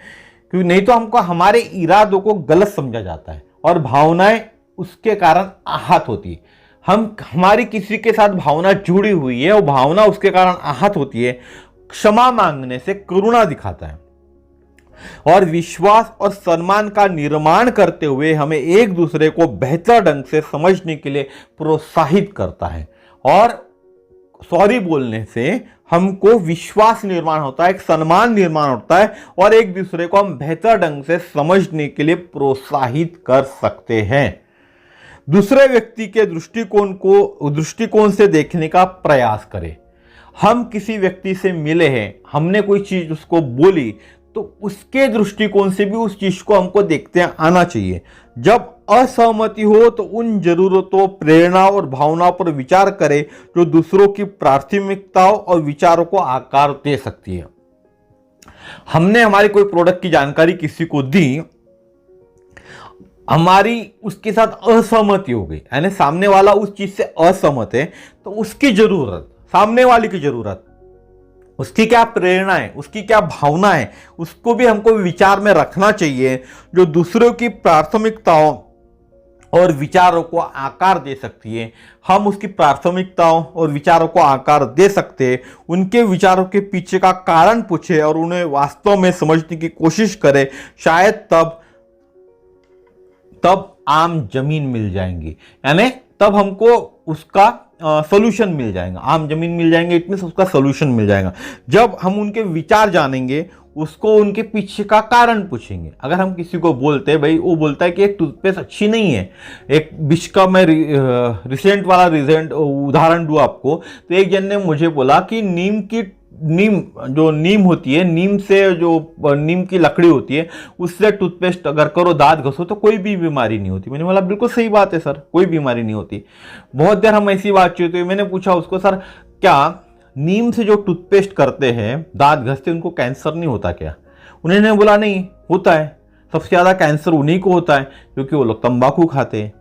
क्योंकि नहीं तो हमको हमारे इरादों को गलत समझा जाता है और भावनाएं उसके कारण आहत होती है। हमारी किसी के साथ भावना जुड़ी हुई है और भावना उसके कारण आहत होती है। क्षमा मांगने से करुणा दिखाता है और विश्वास और सम्मान का निर्माण करते हुए हमें एक दूसरे को बेहतर ढंग से समझने के लिए प्रोत्साहित करता है। और सॉरी बोलने से हमको विश्वास निर्माण होता है, एक सम्मान निर्माण होता है, और एक दूसरे को हम बेहतर ढंग से समझने के लिए प्रोत्साहित कर सकते हैं। दूसरे व्यक्ति के दृष्टिकोण से देखने का प्रयास करें। हम किसी व्यक्ति से मिले हैं, हमने कोई चीज उसको बोली, तो उसके दृष्टिकोण से भी उस चीज को हमको देखते आना चाहिए। जब असहमति हो तो उन जरूरतों, प्रेरणा और भावनाओं पर विचार करें जो दूसरों की प्राथमिकताओं और विचारों को आकार दे सकती है। हमने हमारी कोई प्रोडक्ट की जानकारी किसी को दी, हमारी उसके साथ असहमति हो गई, यानी सामने वाला उस चीज से असहमत है, तो उसकी जरूरत, सामने वाले की जरूरत, उसकी क्या प्रेरणा है, उसकी क्या भावना है, उसको भी हमको विचार में रखना चाहिए, जो दूसरों की प्राथमिकताओं और विचारों को आकार दे सकती है। हम उसकी प्राथमिकताओं और विचारों को आकार दे सकते हैं, उनके विचारों के पीछे का कारण पूछे और उन्हें वास्तव में समझने की कोशिश करें। शायद तब आम जमीन मिल जाएंगी, यानी तब हमको उसका सोल्यूशन मिल जाएगा। आम जमीन मिल जाएंगे, इट मीन्स उसका सोल्यूशन मिल जाएगा। जब हम उनके विचार जानेंगे, उसको उनके पीछे का कारण पूछेंगे। अगर हम किसी को बोलते हैं, भाई वो बोलता है कि एक टूथपेस्ट अच्छी नहीं है, एक विश का मैं रिसेंट वाला उदाहरण दूं आपको, तो एक जन ने मुझे बोला कि नीम होती है, नीम से जो नीम की लकड़ी होती है, उससे टूथपेस्ट अगर करो, दांत घसो तो कोई भी बीमारी नहीं होती। मैंने बोला बिल्कुल सही बात है सर, कोई बीमारी नहीं होती। बहुत देर हम ऐसी बातचीत हुई, मैंने पूछा उसको, सर क्या नीम से जो टूथपेस्ट करते हैं, दांत घसते, उनको कैंसर नहीं होता क्या? उन्होंने बोला नहीं होता है, सबसे ज्यादा कैंसर उन्हीं को होता है क्योंकि वो लोग तंबाकू खाते हैं।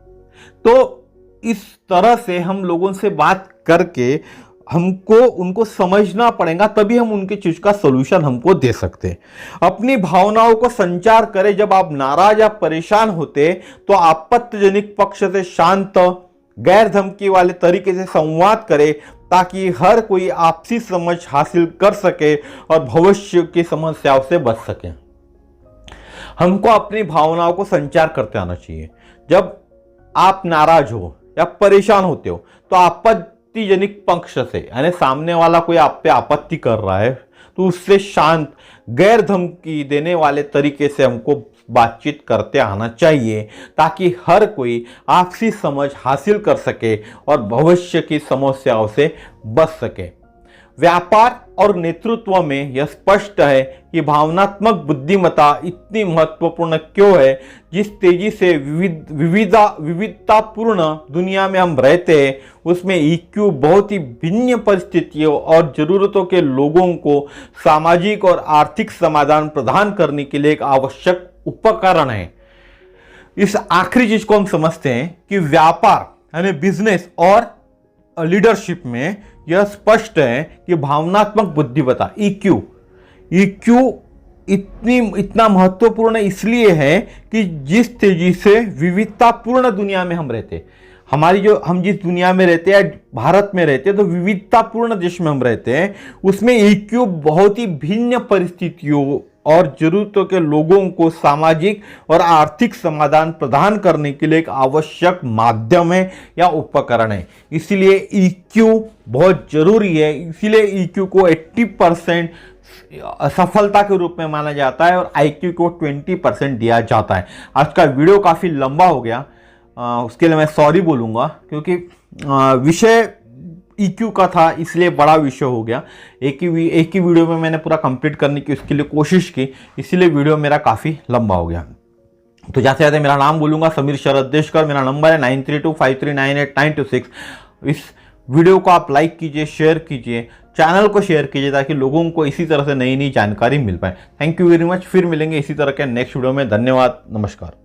तो इस तरह से हम लोगों से बात करके हमको उनको समझना पड़ेगा, तभी हम उनके चीज का सॉल्यूशन हमको दे सकते हैं। अपनी भावनाओं को संचार करें। जब आप नाराज या परेशान होते तो आपत्तिजनक पक्ष से शांत, गैर धमकी वाले तरीके से संवाद करें, ताकि हर कोई आपसी समझ हासिल कर सके और भविष्य की समस्याओं से बच सके। हमको अपनी भावनाओं को संचार करते आना चाहिए। जब आप नाराज हो या परेशान होते हो तो आपत्तिजनक पक्ष से, यानी सामने वाला कोई आप पे आपत्ति कर रहा है, तो उससे शांत, गैर धमकी देने वाले तरीके से हमको बातचीत करते आना चाहिए, ताकि हर कोई आपसी समझ हासिल कर सके और भविष्य की समस्याओं से बच सके। व्यापार और नेतृत्व में यह स्पष्ट है कि भावनात्मक बुद्धिमत्ता इतनी महत्वपूर्ण क्यों है। जिस तेजी से विविधतापूर्ण दुनिया में हम रहते हैं, उसमें EQ बहुत ही भिन्न परिस्थितियों और जरूरतों के लोगों को सामाजिक और आर्थिक समाधान प्रदान करने के लिए एक आवश्यक उपकरण है। इस आखिरी चीज को हम समझते हैं कि व्यापार यानी बिजनेस और लीडरशिप में यह स्पष्ट है कि भावनात्मक बुद्धिमत्ता EQ इतना महत्वपूर्ण इसलिए है कि जिस तेजी से विविधतापूर्ण दुनिया में हम रहते, हम जिस दुनिया में रहते हैं, भारत में रहते हैं, तो विविधतापूर्ण देश में हम रहते हैं, उसमें EQ बहुत ही भिन्न परिस्थितियों और जरूरतों के लोगों को सामाजिक और आर्थिक समाधान प्रदान करने के लिए एक आवश्यक माध्यम है या उपकरण है। इसीलिए EQ बहुत जरूरी है। इसीलिए EQ को 80% सफलता के रूप में माना जाता है और IQ को 20% दिया जाता है। आज का वीडियो काफी लंबा हो गया, उसके लिए मैं सॉरी बोलूंगा, क्योंकि विषय EQ का था, इसलिए बड़ा विषय हो गया। एक ही वीडियो में मैंने पूरा कंप्लीट करने की उसके लिए कोशिश की, इसीलिए वीडियो मेरा काफ़ी लंबा हो गया। तो जाते जाते मेरा नाम बोलूंगा, समीर शरद देशकर। मेरा नंबर है 9325398926। इस वीडियो को आप लाइक कीजिए, शेयर कीजिए, चैनल को शेयर कीजिए, ताकि लोगों को इसी तरह से नई नई जानकारी मिल पाए। Thank you very much. फिर मिलेंगे इसी तरह के नेक्स्ट वीडियो में। धन्यवाद, नमस्कार।